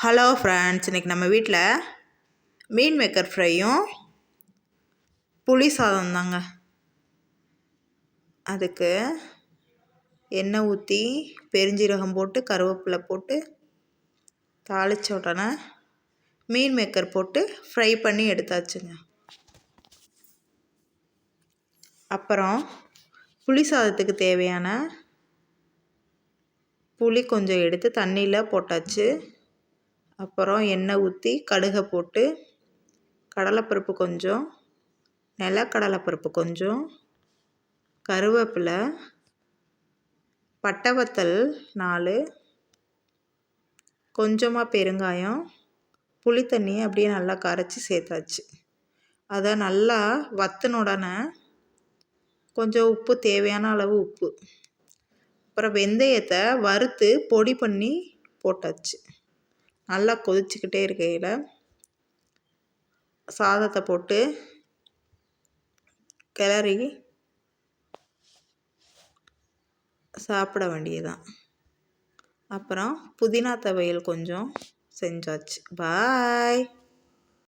Hello friends, இன்றைக்கி நம்ம வீட்டில் மீன் மேக்கர் ஃப்ரையும் புளி சாதம் தாங்க. அதுக்கு எண்ணெய் ஊற்றி பெருஞ்சீரகம் போட்டு கருவேப்பிலை போட்டு தாளித்த உடனே மீன் மேக்கர் போட்டு ஃப்ரை பண்ணி எடுத்தாச்சுங்க. அப்புறம் புளி சாதத்துக்கு தேவையான புளி கொஞ்சம் எடுத்து தண்ணியில் போட்டாச்சு. அப்புறம் எண்ணெய் ஊற்றி கடுகை போட்டு கடலைப்பருப்பு கொஞ்சம், நிலக்கடலைப்பருப்பு கொஞ்சம், கருவேப்பிலை, பட்டை வத்தல் 4, கொஞ்சமாக பெருங்காயம், புளி தண்ணியை அப்படியே நல்லா கரைச்சி சேர்த்தாச்சு. அதை நல்லா வத்தின உடனே கொஞ்சம் உப்பு, தேவையான அளவு உப்பு, அப்புறம் வெந்தயத்தை வறுத்து பொடி பண்ணி போட்டாச்சு. நல்லா கொதிச்சுக்கிட்டே இருக்கையில் சாதத்தை போட்டு கிளறி சாப்பிட வேண்டியதுதான். அப்புறம் புதினா துவையல் கொஞ்சம் செஞ்சாச்சு. பாய்.